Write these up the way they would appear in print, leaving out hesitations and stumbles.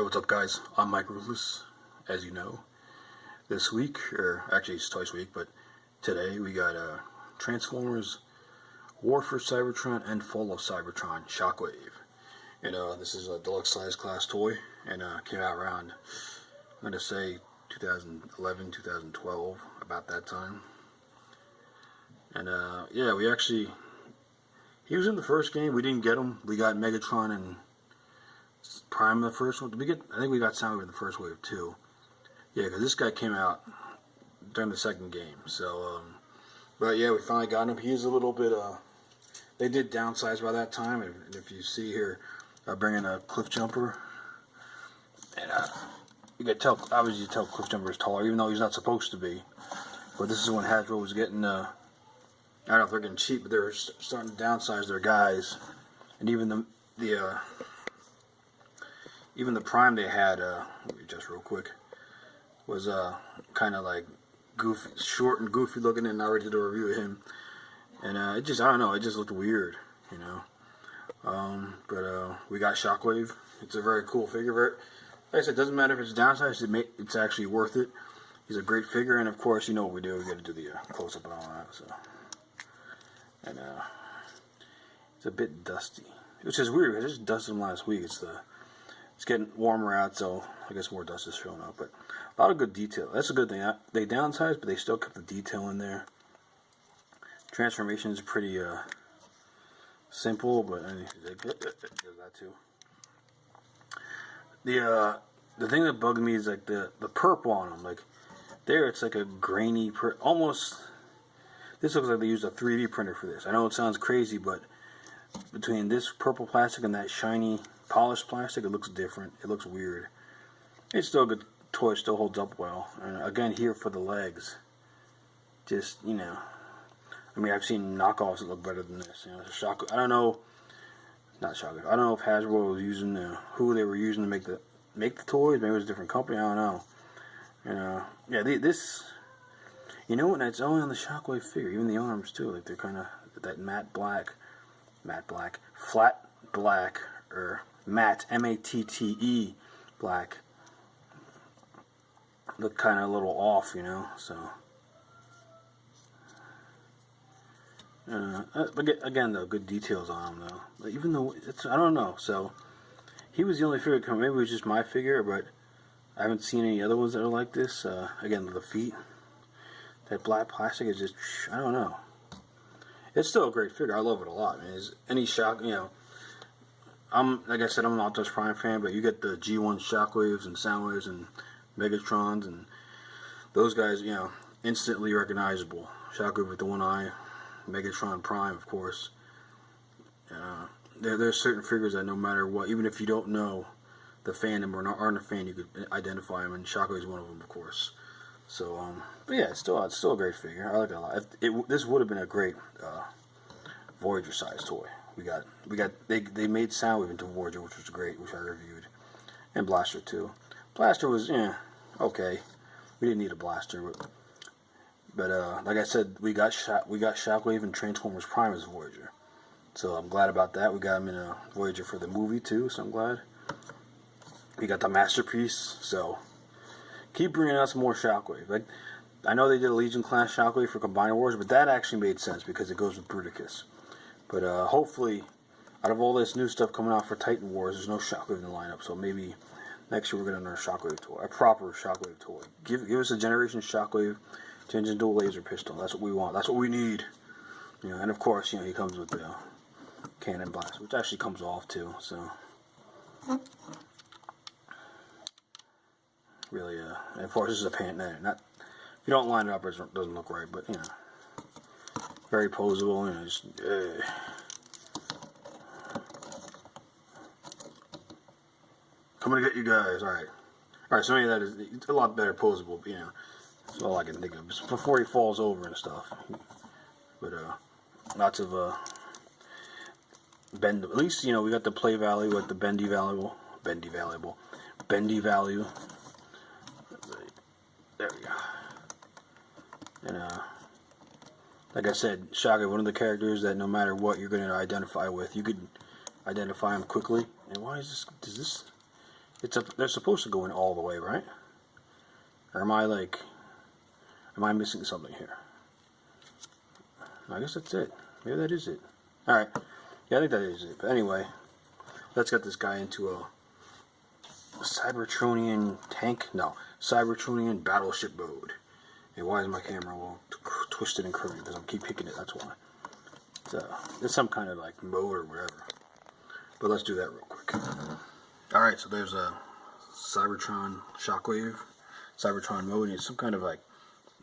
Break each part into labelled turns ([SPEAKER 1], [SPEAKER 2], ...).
[SPEAKER 1] Hey, what's up, guys? I'm Mike Ruthless, as you know. This week, or actually it's twice a week, but today we got Transformers, War for Cybertron, and Fall of Cybertron, Shockwave. And this is a deluxe size class toy, and came out around, I'm going to say 2011, 2012, about that time. And yeah, he was in the first game. We didn't get him. We got Megatron and Prime in the first one. Did we get? I think we got Soundwave in the first wave too. Yeah, because this guy came out during the second game. So, but yeah, we finally got him. He is a little bit. They did downsize by that time, and if you see here, I bring in a Cliff Jumper, and you can tell. Obviously, you tell Cliff Jumper is taller, even though he's not supposed to be. But this is when Hasbro was getting. I don't know if they're getting cheap, but they're starting to downsize their guys, and even the Prime they had, just real quick, was kind of like goofy, short and goofy looking, and I already did a review of him, and I don't know, it just looked weird, you know. But we got Shockwave. It's a very cool figure. Like I said, it doesn't matter if it's downsized; it's actually worth it. He's a great figure, and of course, you know what we do. We got to do the close up and all that. So, and it's a bit dusty, which is weird. I just dusted him last week. It's getting warmer out, so I guess more dust is showing up. But a lot of good detail. That's a good thing. They downsized, but they still kept the detail in there. Transformation is pretty simple, but it does that too. The thing that bugged me is like the purple on them. Like there, it's like a grainy, almost. This looks like they used a 3D printer for this. I know it sounds crazy, but between this purple plastic and that shiny polished plastic, it looks different. It looks weird. It's still a good toy. Still holds up well. And again, here for the legs, just, you know, I mean, I've seen knockoffs that look better than this. You know, it's a shock. I don't know, not Shockwave. I don't know if Hasbro was using who they were using to make the toys. Maybe it was a different company. I don't know. And yeah, this, you know what? It's only on the Shockwave figure. Even the arms too. Like they're kind of that flat black, or matte, M-A-T-T-E, black, look kind of a little off, you know, so, but again, though, good details on him, though, but even though, I don't know, so, he was the only figure coming, maybe it was just my figure, but I haven't seen any other ones that are like this. Again, the feet, that black plastic is just, I don't know, it's still a great figure. I love it a lot, man. Any shock, you know, like I said, I'm an Optimus Prime fan, but you get the G1 Shockwaves and Soundwaves and Megatrons, and those guys, you know, instantly recognizable. Shockwave with the one eye, Megatron Prime, of course. There's certain figures that no matter what, even if you don't know the fandom or aren't a fan, you could identify them, and Shockwave's one of them, of course. So, but yeah, it's still a great figure. I like it a lot. This would have been a great Voyager size toy. They made Soundwave into Voyager, which was great, which I reviewed, and Blaster too. Blaster was okay. We didn't need a Blaster, but like I said, we got Shockwave and Transformers Prime as Voyager, so I'm glad about that. We got him in a Voyager for the movie too, so I'm glad. We got the Masterpiece, so keep bringing out some more Shockwave. Like I know they did a Legion class Shockwave for Combiner Wars, but that actually made sense because it goes with Bruticus. But hopefully, out of all this new stuff coming out for Titan Wars, there's no Shockwave in the lineup. So maybe next year we're going to another Shockwave toy, a proper Shockwave toy. Give us a Generation Shockwave, change into a laser pistol. That's what we want. That's what we need. You know, and of course, you know, he comes with the cannon blast, which actually comes off too. So really, and of course, this is a pant. Not if you don't line it up, it doesn't look right. But you know. Very posable, you know, just, coming to get you guys, alright. Alright, so that is a lot better posable, but, you know, that's all I can think of. Just before he falls over and stuff. But, lots of, bend, at least, you know, we got the play value with the bendy value. There we go. And, like I said, Shockwave, one of the characters that no matter what you're going to identify with, you could identify him quickly. And why is this, They're supposed to go in all the way, right? Or am I missing something here? I guess that's it. Maybe that is it. Alright. Yeah, I think that is it. But anyway, let's get this guy into a Cybertronian tank? No. Cybertronian battleship mode. And why is my camera all twisted and curvy? Because I keep picking it, that's why. It's some kind of like mode or whatever. But let's do that real quick. Alright, so there's a Cybertron Shockwave. Cybertron mode, and it's some kind of like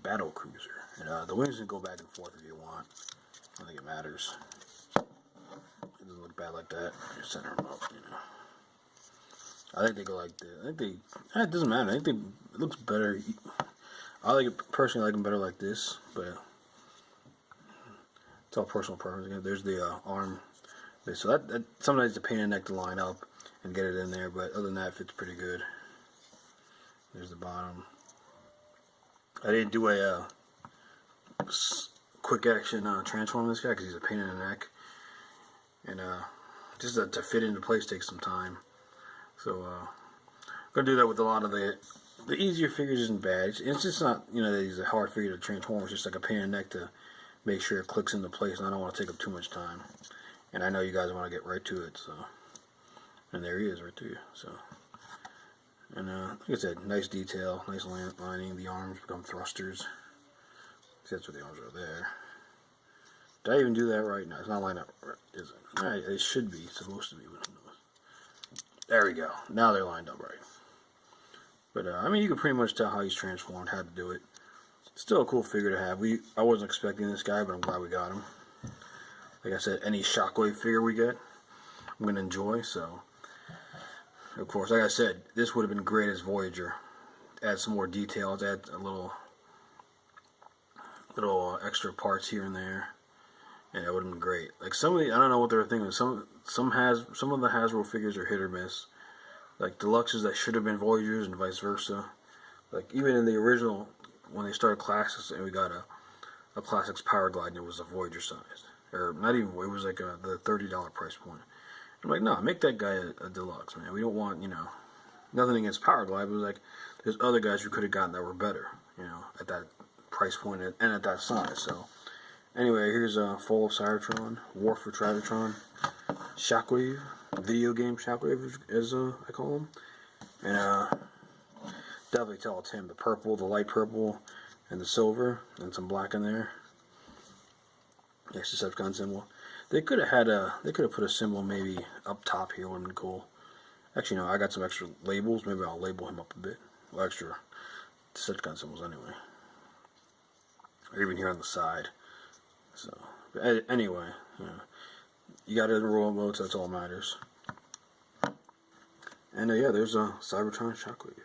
[SPEAKER 1] battle cruiser. And the wings can go back and forth if you want. I don't think it matters. It doesn't look bad like that. Just center them up, you know. I think they go like this. I think they. It doesn't matter. I think it looks better. I like it personally. I like them better like this, but it's all personal preference. Again, there's the arm. So that sometimes it's a pain in the neck to line up and get it in there, but other than that, it fits pretty good. There's the bottom. I didn't do a quick action transform on this guy because he's a pain in the neck, and just to fit into place takes some time. So I'm gonna do that with a lot of the easier figures. Isn't bad. It's just not, you know, that he's a hard figure to transform. It's just like a pain in the neck to make sure it clicks into place, and I don't want to take up too much time. And I know you guys want to get right to it, so. And there he is, right there. So. And like I said, nice detail, nice lining. The arms become thrusters. See, that's what the arms are there. Did I even do that right? No, it's not lined up right, is it? Alright, it should be. It's supposed to be, but who knows. There we go. Now they're lined up right. But I mean, you can pretty much tell how he's transformed, how to do it. Still a cool figure to have. I wasn't expecting this guy, but I'm glad we got him. Like I said, any Shockwave figure we get, I'm gonna enjoy. So. Of course, like I said, this would have been great as Voyager. Add some more details, add a little extra parts here and there, and it would have been great. Like some of the, I don't know what they were thinking. Some of the Hasbro figures are hit or miss. Like deluxes that should have been Voyagers and vice versa. Like even in the original, when they started Classics and we got a Classics Power Glide, and it was a Voyager size, or not even. It was like the $30 price point. I'm like, no, make that guy a deluxe, man. We don't want, you know, nothing against Power Glide, but like, there's other guys we could have gotten that were better, you know, at that price point and at that size. So, anyway, here's a Fall of Cybertron, War for Cybertron, Shockwave, video game Shockwave, as I call him. And definitely tell it's him. The purple, the light purple, and the silver, and some black in there. Next to Decepticon symbol. They could have put a symbol maybe up top here. Would have been cool. Actually, no, I got some extra labels. Maybe I'll label him up a bit. Well, extra Decepticon symbols anyway. Or even here on the side. So, but anyway, you got it in royal mode, so that's all that matters. And yeah, there's a Cybertron Shockwave.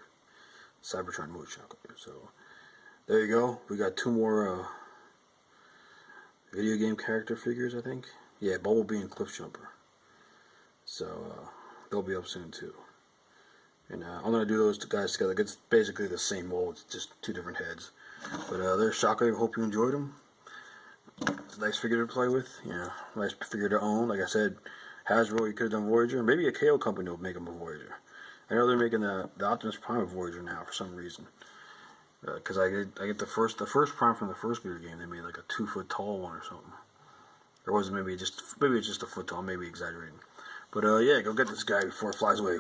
[SPEAKER 1] Cybertron mode Shockwave. So, there you go. We got two more video game character figures, I think. Yeah, Bumblebee and Cliffjumper. So, they'll be up soon too. And I'm going to do those two guys together. It's basically the same mold, it's just two different heads. But there's Shockwave. Hope you enjoyed them. It's a nice figure to play with. Yeah, nice figure to own. Like I said, Hasbro, you could have done Voyager. Maybe a KO company will make them a Voyager. I know they're making the Optimus Prime a Voyager now for some reason. Because I get the first Prime from the first video game. They made like a 2-foot tall one or something. Or was it maybe it's just a foot tall, maybe exaggerating. But yeah, go get this guy before it flies away.